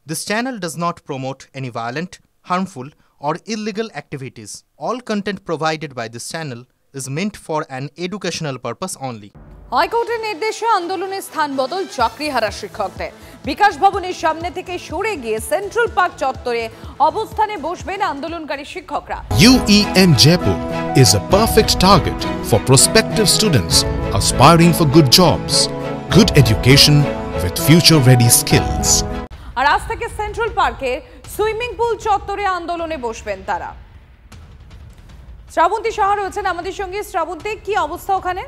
This channel does not promote any violent, harmful, or illegal activities. All content provided by this channel is meant for an educational purpose only. হাইকোর্টের নির্দেশে আন্দোলনের স্থান বদল চাকরিহারা শিক্ষকদের। বিকাশ ভবনের সামনে থেকে সরে গিয়ে সেন্ট্রাল পার্ক চত্বরে অবস্থানে বসবেন আন্দোলনকারী শিক্ষকরা। UEM Jaipur is a perfect target for prospective students aspiring for good jobs, good education with future-ready skills. আর আজ থেকে সেন্ট্রাল পার্কের সুইমিং পুল চত্বরে আন্দোলনে বসবেন তারা। শ্রাবন্তী সাহা রয়েছেন আমাদের সঙ্গে। শ্রাবন্তী, কি অবস্থা ওখানে?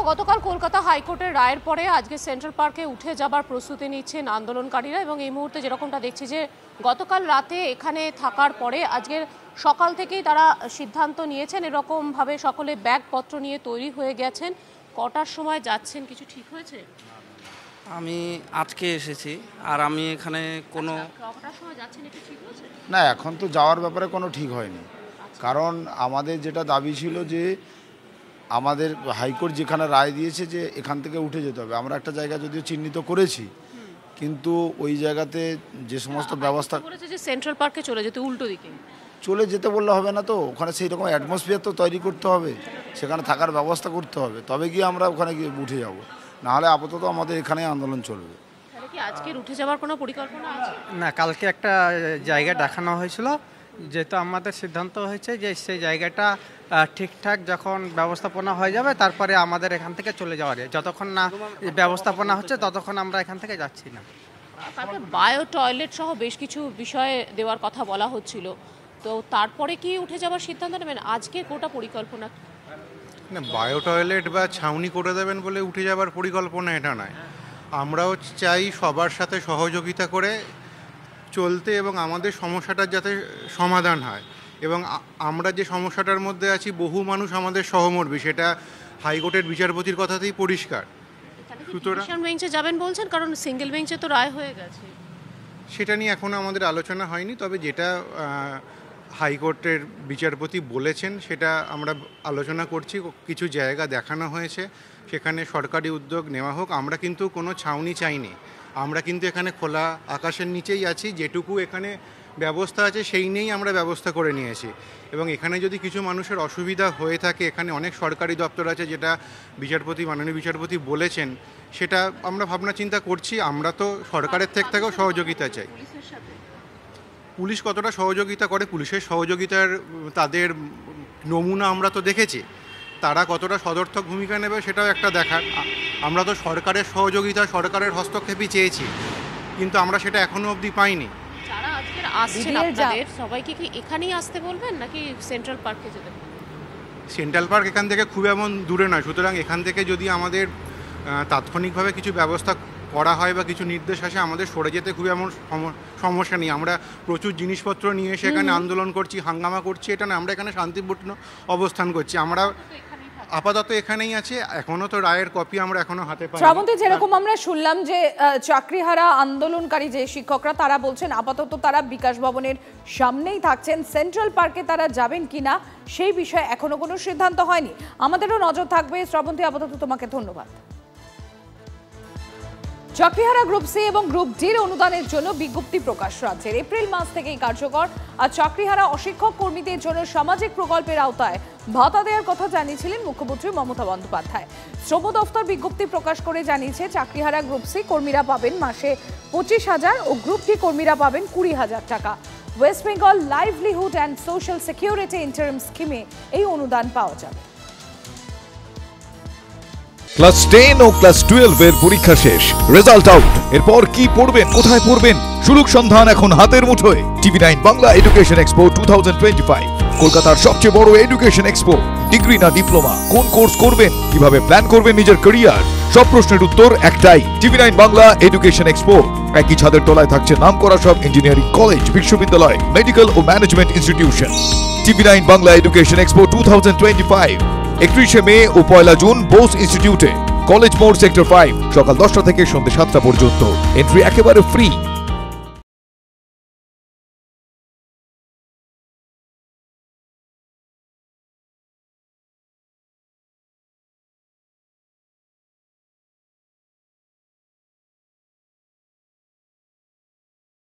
গতকাল কলকাতা হাইকোর্টের রায়ের পরে আজকে সেন্ট্রাল পার্কে উঠে যাবার প্রস্তুতি নিচ্ছেন আন্দোলনকারীরা এবং এই মুহূর্তে যেরকমটা দেখছি যে গতকাল রাতে এখানে থাকার পরে আজকের সকাল থেকেই তারা সিদ্ধান্ত নিয়েছেন, এরকমভাবে সকলে ব্যাগপত্র নিয়ে তৈরি হয়ে গেছেন। কটার সময় যাচ্ছেন কিছু ঠিক হয়েছে? আমি আজকে এসেছি আর আমি এখানে কোনো কটার সময় যাচ্ছেন একটু ঠিক হয়েছে? না, এখন তো যাওয়ার ব্যাপারে কোনো ঠিক হয়নি, কারণ আমাদের যেটা দাবি ছিল যে আমাদের হাইকোর্ট যেখানে রায় দিয়েছে যে এখান থেকে উঠে যেতে হবে, আমরা একটা জায়গা যদিও চিহ্নিত করেছি, কিন্তু ওই জায়গাতে যে সমস্ত ব্যবস্থা করেছে যে সেন্ট্রাল পার্কে চলে যেতে, উল্টো দিকে চলে যেতে বললে হবে না, তো ওখানে সেই রকম অ্যাটমসফিয়ার তো তৈরি করতে হবে, সেখানে থাকার ব্যবস্থা করতে হবে, তবে গিয়ে আমরা ওখানে গিয়ে উঠে যাব। নাহলে আপাতত আমাদের এখানেই আন্দোলন চলবে। তাহলে কি আজকের উঠে যাওয়ার কোনো পরিকল্পনা আছে? না, কালকে একটা জায়গা দেখানো হয়েছিল, যেহেতু আমাদের সিদ্ধান্ত হয়েছে যে সেই জায়গাটা ঠিকঠাক যখন ব্যবস্থাপনা হয়ে যাবে তারপরে আমাদের এখান থেকে চলে যাওয়ার, যতক্ষণ না ব্যবস্থাপনা হচ্ছে ততক্ষণ আমরা এখান থেকে যাচ্ছি না। তারপরে বায়ো টয়লেট সহ বেশ কিছু বিষয়ে দেওয়ার কথা বলা হচ্ছিল, তো তারপরে কি উঠে যাওয়ার সিদ্ধান্ত নেবেন? আজকে কোটা পরিকল্পনা না, বায়ো টয়লেট বা ছাউনি করে দেবেন বলে উঠে যাওয়ার পরিকল্পনা এটা নয়। আমরাও চাই সবার সাথে সহযোগিতা করে চলতে এবং আমাদের সমস্যাটার যাতে সমাধান হয়, এবং আমরা যে সমস্যাটার মধ্যে আছি বহু মানুষ আমাদের সহমর্মী, সেটা হাইকোর্টের বিচারপতির কথাতেই পরিষ্কার। সুতরাং বেঞ্চে যাবেন বলছেন, কারণ সিঙ্গেল বেঞ্চে তো রায় হয়ে গেছে। সেটা নিয়ে এখনও আমাদের আলোচনা হয়নি, তবে যেটা হাইকোর্টের বিচারপতি বলেছেন সেটা আমরা আলোচনা করছি। কিছু জায়গা দেখানো হয়েছে, সেখানে সরকারি উদ্যোগ নেওয়া হোক। আমরা কিন্তু কোনো ছাউনি চাইনি, আমরা কিন্তু এখানে খোলা আকাশের নিচেই আছি, যেটুকু এখানে ব্যবস্থা আছে সেই নিয়েই আমরা ব্যবস্থা করে নিয়েছি। এবং এখানে যদি কিছু মানুষের অসুবিধা হয়ে থাকে, এখানে অনেক সরকারি দপ্তর আছে, যেটা মাননীয় বিচারপতি বলেছেন, সেটা আমরা ভাবনা চিন্তা করছি। আমরা তো সরকারের থেকেও সহযোগিতা চাই। পুলিশ কতটা সহযোগিতা করে, পুলিশের সহযোগিতার তাদের নমুনা আমরা তো দেখেছি, তারা কতটা সদর্থক ভূমিকা নেবে সেটাও একটা দেখার। আমরা তো সরকারের সহযোগিতা, সরকারের হস্তক্ষেপই চেয়েছি, কিন্তু আমরা সেটা এখনো অবধি পাইনি। যারা আজকের আসছেন আপনাদের সবাইকে কি এখানেই আসতে বলবেন নাকি সেন্ট্রাল পার্কে যেতে? সেন্ট্রাল পার্ক এখান থেকে খুব এমন দূরে নয়, সুতরাং এখান থেকে যদি আমাদের তাৎক্ষণিকভাবে কিছু ব্যবস্থা করা হয় বা কিছু নির্দেশ আসে, আমাদের সরে যেতে খুব এমন সমস্যা নেই। আমরা প্রচুর জিনিসপত্র নিয়ে এসে এখানে আন্দোলন করছি, হাঙ্গামা করছি, এটা না, আমরা এখানে শান্তিপূর্ণ অবস্থান করছি। আমরা আপাতত এখানেই আছে, এখনো তো রায়ের কপি আমরা এখনো হাতে পাইনি। শ্রাবন্তী, যেরকম আমরা শুনলাম যে চাকরিহারা আন্দোলনকারী যে শিক্ষকরা তারা বলছেন আপাতত তারা বিকাশ ভবনের সামনেই থাকছেন, সেন্ট্রাল পার্কে তারা যাবেন কিনা সেই বিষয়ে এখনো কোনো সিদ্ধান্ত হয়নি। আমাদেরও নজর থাকবে। শ্রাবন্তী, আপাতত তোমাকে ধন্যবাদ। চাকরিহারা গ্রুপ সি এবং গ্রুপ ডির অনুদানের জন্য বিজ্ঞপ্তি প্রকাশ রাজ্যের এপ্রিল মাস থেকেই কার্যকর। আর চাকরিহারা অশিক্ষক কর্মীদের জন্য সামাজিক প্রকল্পের আওতায় ভাতা দেওয়ার কথা জানিয়েছিলেন মুখ্যমন্ত্রী মমতা বন্দ্যোপাধ্যায়। শ্রম দফতর বিজ্ঞপ্তি প্রকাশ করে জানিয়েছে চাকরিহারা গ্রুপ সি কর্মীরা পাবেন মাসে 25,000 ও গ্রুপ ডি কর্মীরা পাবেন 20,000 টাকা। West Bengal livelihood and social security interim স্কিমে এই অনুদান পাওয়া যাবে। ক্লাস 10 ও ক্লাস 12 এর পরীক্ষা শেষ, রেজাল্ট আউট। এরপর কি পড়বেন, কোথায় পড়বেন, সুলুক সন্ধান এখন হাতের মুঠোয়। TV9 বাংলা এডুকেশন এক্সপো 2025, কলকাতার সবচেয়ে বড় এডুকেশন এক্সপো। ডিগ্রি না ডিপ্লোমা, কোন কোর্স করবেন, কিভাবে প্ল্যান করবেন নিজের ক্যারিয়ার, সব প্রশ্নের উত্তর একটাই। TV9 Bangla education expo. একই ছাদের তলায় থাকছে নামকরা সব ইঞ্জিনিয়ারিং কলেজ, বিশ্ববিদ্যালয়, মেডিকেল ও management institution. TV9 Bangla education expo 2025, 31 May ও 1 জুন বোস ইনস্টিটিউটে, কলেজ মোড়, সেক্টর 5, সকাল 10টা থেকে সন্ধ্যে 7টা পর্যন্ত। এন্ট্রি একেবারে ফ্রি।